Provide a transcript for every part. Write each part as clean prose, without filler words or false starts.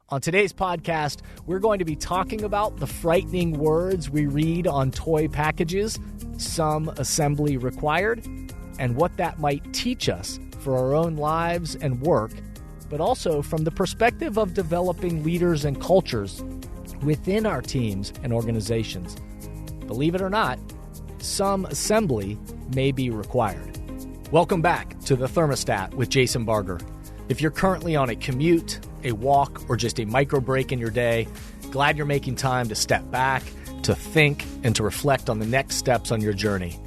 On today's podcast, we're going to be talking about the frightening words we read on toy packages, some assembly required, and what that might teach us for our own lives and work, but also from the perspective of developing leaders and cultures within our teams and organizations. Believe it or not, some assembly may be required. Welcome back to The Thermostat with Jason Barger. If you're currently on a commute, a walk, or just a micro break in your day, glad you're making time to step back, to think, and to reflect on the next steps on your journey.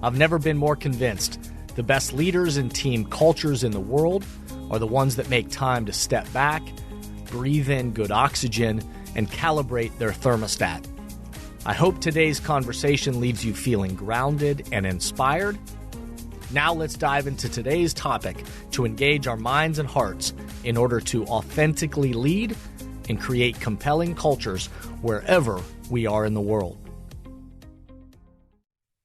I've never been more convinced the best leaders and team cultures in the world are the ones that make time to step back, breathe in good oxygen, and calibrate their thermostat. I hope today's conversation leaves you feeling grounded and inspired. Now let's dive into today's topic to engage our minds and hearts in order to authentically lead and create compelling cultures wherever we are in the world.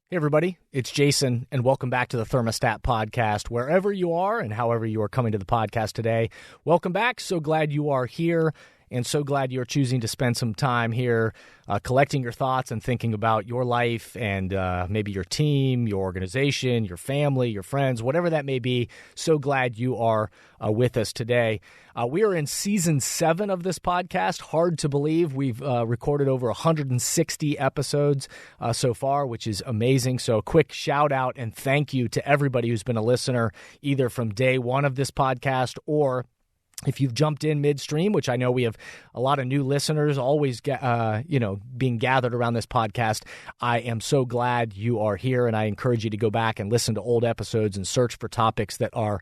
Hey everybody, it's Jason, and welcome back to the Thermostat Podcast. Wherever you are and however you are coming to the podcast today, welcome back. So glad you are here. And so glad you're choosing to spend some time here collecting your thoughts and thinking about your life and maybe your team, your organization, your family, your friends, whatever that may be. So glad you are with us today. We are in Season 7 of this podcast. Hard to believe. We've recorded over 160 episodes so far, which is amazing. So a quick shout out and thank you to everybody who's been a listener, either from day one of this podcast or if you've jumped in midstream, which I know we have a lot of new listeners always being gathered around this podcast, I am so glad you are here, and I encourage you to go back and listen to old episodes and search for topics that are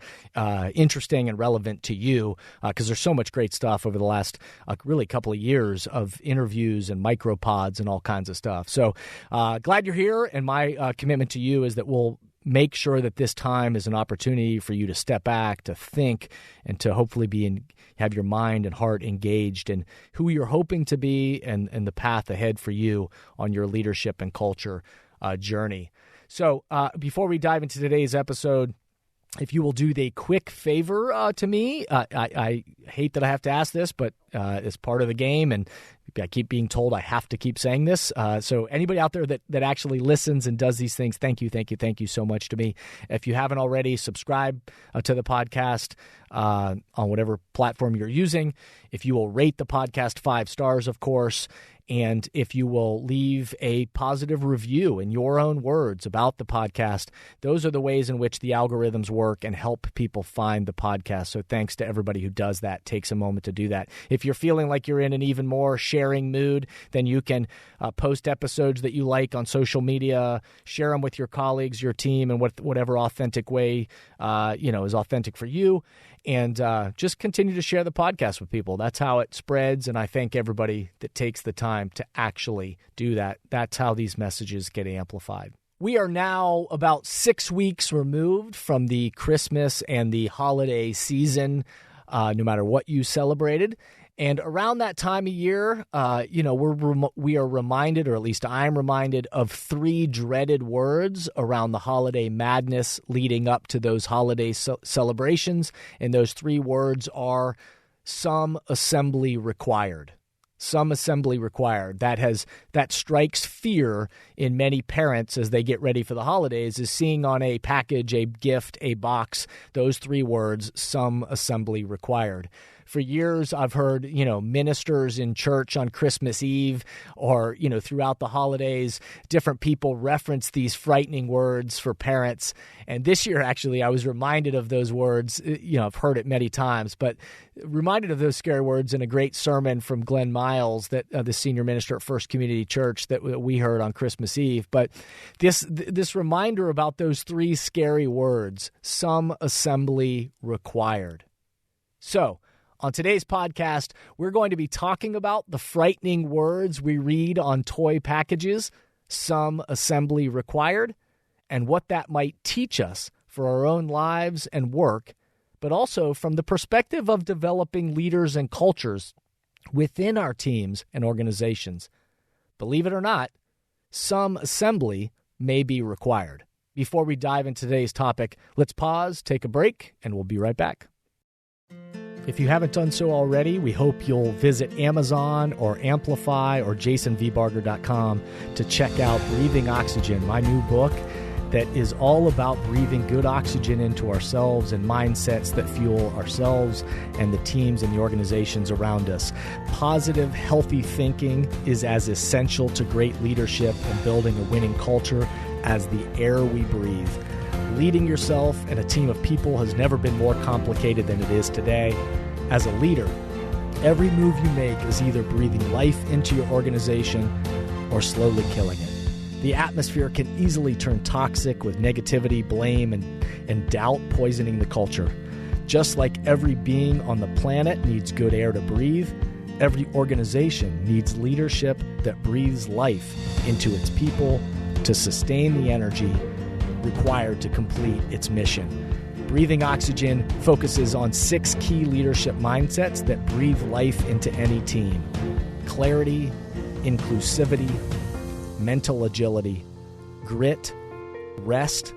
interesting and relevant to you, because there's so much great stuff over the last really couple of years of interviews and micropods and all kinds of stuff. So glad you're here, and my commitment to you is that we'll make sure that this time is an opportunity for you to step back, to think, and to hopefully have your mind and heart engaged in who you're hoping to be and the path ahead for you on your leadership and culture journey. So before we dive into today's episode, if you will do the quick favor to me, I hate that I have to ask this, but it's part of the game, and I keep being told I have to keep saying this. So anybody out there that actually listens and does these things, thank you so much to me. If you haven't already, subscribe to the podcast on whatever platform you're using. If you will rate the podcast 5 stars, of course, and if you will leave a positive review in your own words about the podcast, those are the ways in which the algorithms work and help people find the podcast. So thanks to everybody who does that, takes a moment to do that. If you're feeling like you're in an even more sharing mood, then you can post episodes that you like on social media, share them with your colleagues, your team, in whatever authentic way is authentic for you. And just continue to share the podcast with people. That's how it spreads, and I thank everybody that takes the time to actually do that. That's how these messages get amplified. We are now about 6 weeks removed from the Christmas and the holiday season, no matter what you celebrated. And around that time of year, we are reminded, or at least I'm reminded, of 3 dreaded words around the holiday madness leading up to those holiday celebrations. And those 3 words are some assembly required. Some assembly required. That strikes fear in many parents as they get ready for the holidays, is seeing on a package, a gift, a box, those 3 words, some assembly required. For years, I've heard, ministers in church on Christmas Eve or, throughout the holidays, different people reference these frightening words for parents. And this year, actually, I was reminded of those words. I've heard it many times, but reminded of those scary words in a great sermon from Glenn Miles, that the senior minister at First Community Church, that we heard on Christmas Eve. But this reminder about those 3 scary words, some assembly required. So, on today's podcast, we're going to be talking about the frightening words we read on toy packages, some assembly required, and what that might teach us for our own lives and work, but also from the perspective of developing leaders and cultures within our teams and organizations. Believe it or not, some assembly may be required. Before we dive into today's topic, let's pause, take a break, and we'll be right back. If you haven't done so already, we hope you'll visit Amazon or Amplify or jasonvbarger.com to check out Breathing Oxygen, my new book that is all about breathing good oxygen into ourselves and mindsets that fuel ourselves and the teams and the organizations around us. Positive, healthy thinking is as essential to great leadership and building a winning culture as the air we breathe. Leading yourself and a team of people has never been more complicated than it is today. As a leader, every move you make is either breathing life into your organization or slowly killing it. The atmosphere can easily turn toxic with negativity, blame, and doubt poisoning the culture. Just like every being on the planet needs good air to breathe, every organization needs leadership that breathes life into its people to sustain the energy required to complete its mission. Breathing Oxygen focuses on 6 key leadership mindsets that breathe life into any team: clarity, inclusivity, mental agility, grit, rest,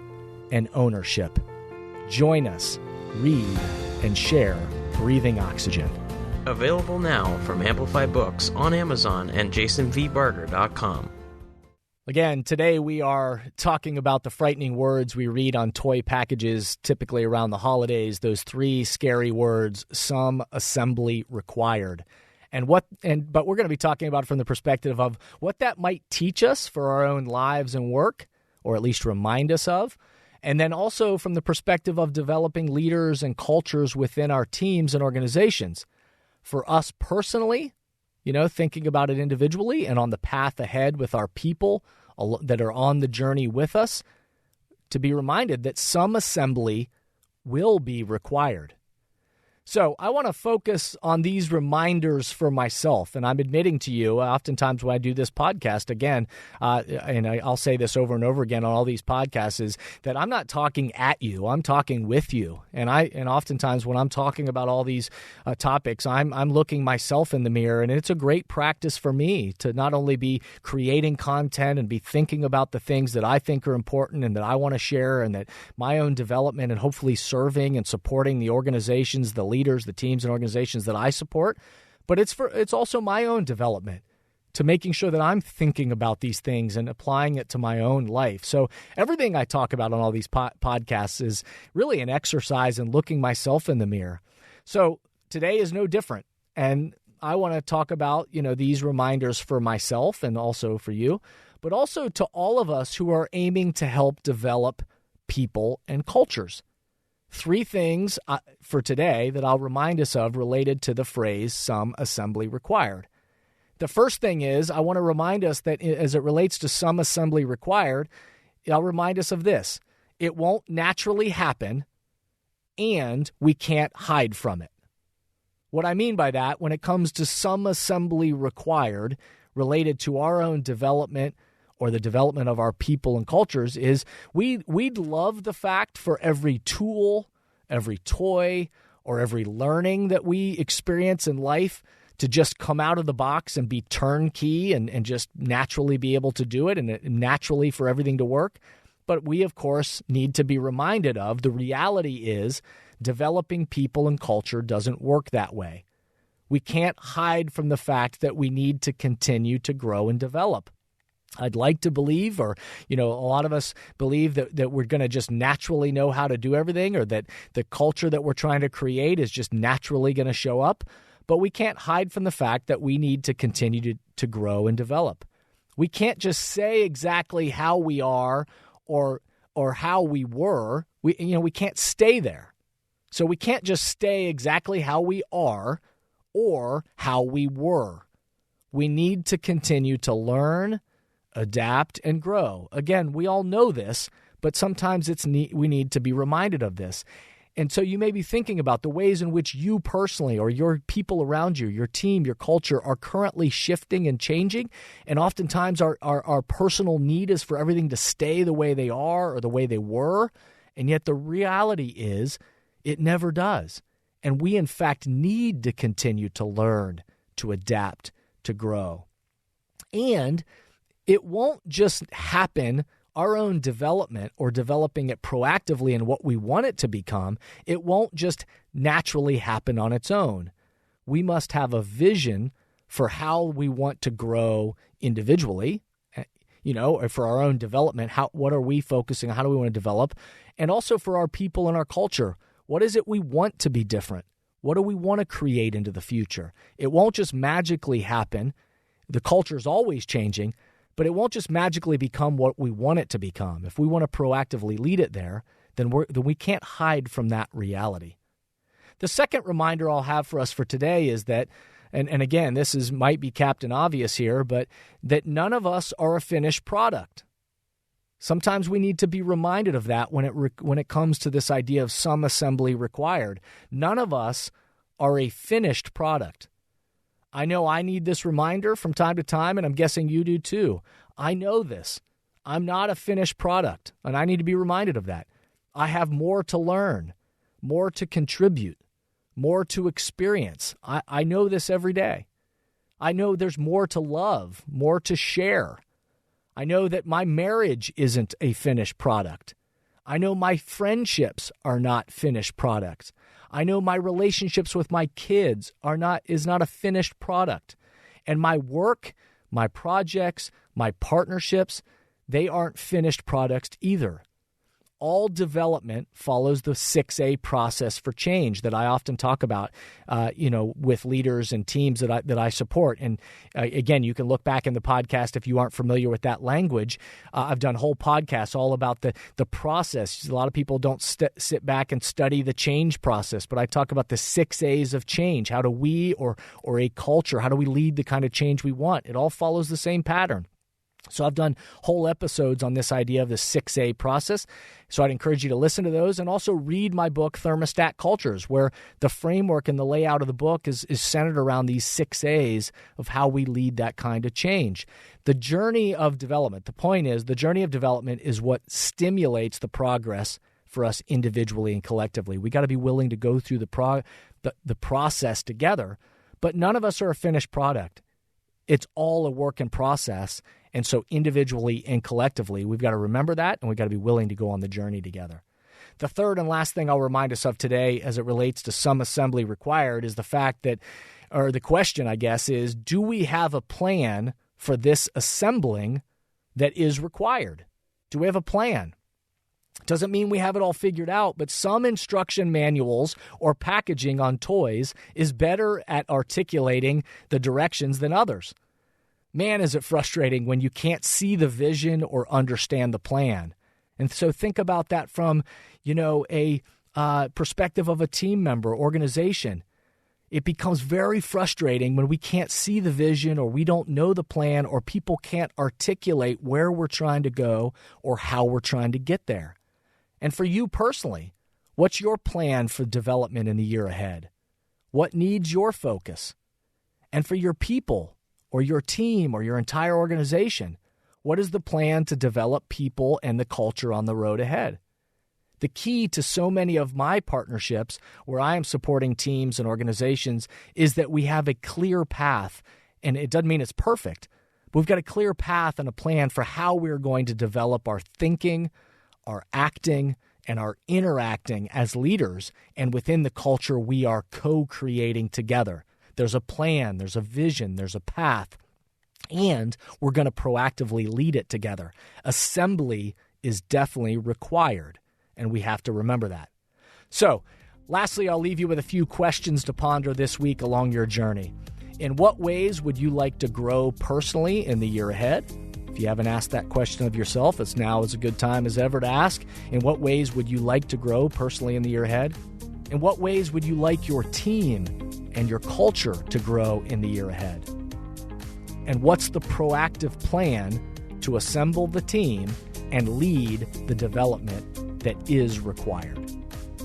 and ownership. Join us, read, and share Breathing Oxygen. Available now from Amplify Books on Amazon and jasonvbarger.com. Again, today we are talking about the frightening words we read on toy packages, typically around the holidays, those 3 scary words, some assembly required. But we're going to be talking about it from the perspective of what that might teach us for our own lives and work, or at least remind us of, and then also from the perspective of developing leaders and cultures within our teams and organizations. For us personally, thinking about it individually and on the path ahead with our people that are on the journey with us, to be reminded that some assembly will be required. So I want to focus on these reminders for myself, and I'm admitting to you, oftentimes when I do this podcast, again, and I'll say this over and over again on all these podcasts, is that I'm not talking at you, I'm talking with you. And oftentimes when I'm talking about all these topics, I'm looking myself in the mirror, and it's a great practice for me to not only be creating content and be thinking about the things that I think are important and that I want to share, and that my own development and hopefully serving and supporting the organizations, the leaders, the teams and organizations that I support, but it's also my own development, to making sure that I'm thinking about these things and applying it to my own life. So everything I talk about on all these podcasts is really an exercise in looking myself in the mirror. So today is no different, and I want to talk about these reminders for myself and also for you, but also to all of us who are aiming to help develop people and cultures. 3 things for today that I'll remind us of related to the phrase, some assembly required. The first thing is, I want to remind us that as it relates to some assembly required, I'll remind us of this: it won't naturally happen, and we can't hide from it. What I mean by that, when it comes to some assembly required related to our own development or the development of our people and cultures, is we'd love the fact for every tool, every toy, or every learning that we experience in life to just come out of the box and be turnkey and just naturally be able to do it and naturally for everything to work. But we, of course, need to be reminded of the reality is developing people and culture doesn't work that way. We can't hide from the fact that we need to continue to grow and develop. I'd like to believe, or, a lot of us believe that we're going to just naturally know how to do everything, or that the culture that we're trying to create is just naturally going to show up. But we can't hide from the fact that we need to continue to grow and develop. We can't just say exactly how we are or how we were. We can't stay there. So we can't just stay exactly how we are or how we were. We need to continue to learn, adapt, and grow. Again, we all know this, but sometimes we need to be reminded of this. And so you may be thinking about the ways in which you personally or your people around you, your team, your culture are currently shifting and changing. And oftentimes our personal need is for everything to stay the way they are or the way they were. And yet the reality is it never does. And we, in fact, need to continue to learn, to adapt, to grow. And it won't just happen our own development or developing it proactively in what we want it to become, it won't just naturally happen on its own. We must have a vision for how we want to grow individually, or for our own development. What are we focusing on? How do we want to develop? And also for our people and our culture. What is it we want to be different? What do we want to create into the future? It won't just magically happen. The culture is always changing, but it won't just magically become what we want it to become. If we want to proactively lead it there, then we can't hide from that reality. The second reminder I'll have for us for today is that, and again, might be Captain Obvious here, but that none of us are a finished product. Sometimes we need to be reminded of that when it comes to this idea of some assembly required. None of us are a finished product. I know I need this reminder from time to time, and I'm guessing you do too. I know this. I'm not a finished product, and I need to be reminded of that. I have more to learn, more to contribute, more to experience. I know this every day. I know there's more to love, more to share. I know that my marriage isn't a finished product. I know my friendships are not finished products. I know my relationships with my kids is not a finished product. And my work, my projects, my partnerships, they aren't finished products either. All development follows the 6A process for change that I often talk about, with leaders and teams that I support. And again, you can look back in the podcast if you aren't familiar with that language. I've done whole podcasts all about the process. A lot of people don't sit back and study the change process, but I talk about the 6 A's of change. How do we or a culture, how do we lead the kind of change we want? It all follows the same pattern. So I've done whole episodes on this idea of the 6A process. So I'd encourage you to listen to those and also read my book, Thermostat Cultures, where the framework and the layout of the book is centered around these 6 A's of how we lead that kind of change. The journey of development, the point is, the journey of development is what stimulates the progress for us individually and collectively. We got to be willing to go through the process together, but none of us are a finished product. It's all a work in process. And so individually and collectively, we've got to remember that, and we've got to be willing to go on the journey together. The third and last thing I'll remind us of today as it relates to some assembly required is the fact that, or the question, I guess, is, do we have a plan for this assembling that is required? Do we have a plan? Doesn't mean we have it all figured out, but some instruction manuals or packaging on toys is better at articulating the directions than others. Man, is it frustrating when you can't see the vision or understand the plan. And so think about that from, a perspective of a team member, organization. It becomes very frustrating when we can't see the vision or we don't know the plan or people can't articulate where we're trying to go or how we're trying to get there. And for you personally, what's your plan for development in the year ahead? What needs your focus? And for your people, or your team, or your entire organization, what is the plan to develop people and the culture on the road ahead? The key to so many of my partnerships where I am supporting teams and organizations is that we have a clear path, and it doesn't mean it's perfect, but we've got a clear path and a plan for how we're going to develop our thinking, our acting, and our interacting as leaders, and within the culture we are co-creating together. There's a plan, there's a vision, there's a path, and we're going to proactively lead it together. Assembly is definitely required, and we have to remember that. So, lastly, I'll leave you with a few questions to ponder this week along your journey. In what ways would you like to grow personally in the year ahead? If you haven't asked that question of yourself, it's now as a good time as ever to ask. In what ways would you like to grow personally in the year ahead? In what ways would you like your team and your culture to grow in the year ahead? And what's the proactive plan to assemble the team and lead the development that is required?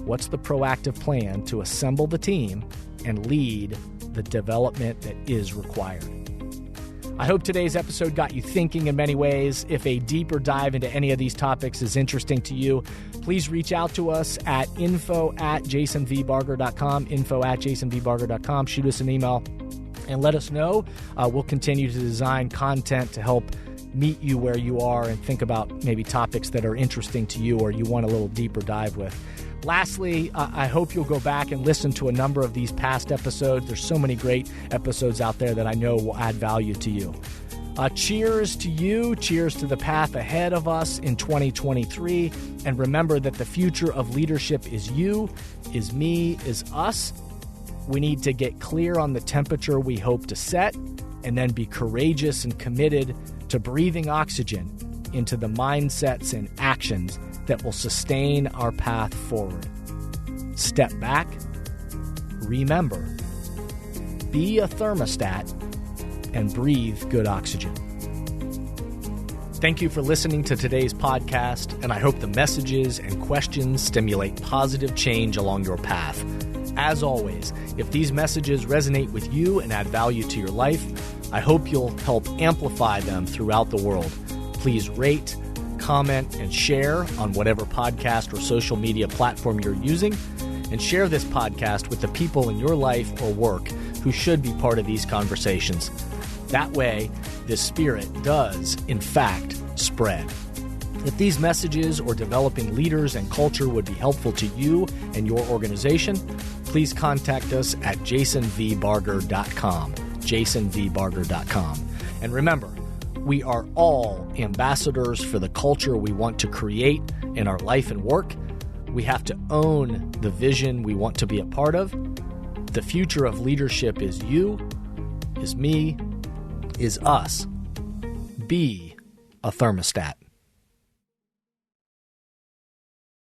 What's the proactive plan to assemble the team and lead the development that is required? I hope today's episode got you thinking in many ways. If a deeper dive into any of these topics is interesting to you, please reach out to us at info@jasonvbarger.com, info@jasonvbarger.com. Shoot us an email and let us know. We'll continue to design content to help meet you where you are and think about maybe topics that are interesting to you or you want a little deeper dive with. Lastly, I hope you'll go back and listen to a number of these past episodes. There's so many great episodes out there that I know will add value to you. Cheers to you. Cheers to the path ahead of us in 2023. And remember that the future of leadership is you, is me, is us. We need to get clear on the temperature we hope to set and then be courageous and committed to breathing oxygen into the mindsets and actions that will sustain our path forward. Step back, remember, be a thermostat, and breathe good oxygen. Thank you for listening to today's podcast, and I hope the messages and questions stimulate positive change along your path. As always, if these messages resonate with you and add value to your life, I hope you'll help amplify them throughout the world. Please rate, comment, and share on whatever podcast or social media platform you're using, and share this podcast with the people in your life or work who should be part of these conversations. That way, this spirit does, in fact, spread. If these messages or developing leaders and culture would be helpful to you and your organization, please contact us at jasonvbarger.com, jasonvbarger.com. And remember, we are all ambassadors for the culture we want to create in our life and work. We have to own the vision we want to be a part of. The future of leadership is you, is me, is us. Be a thermostat.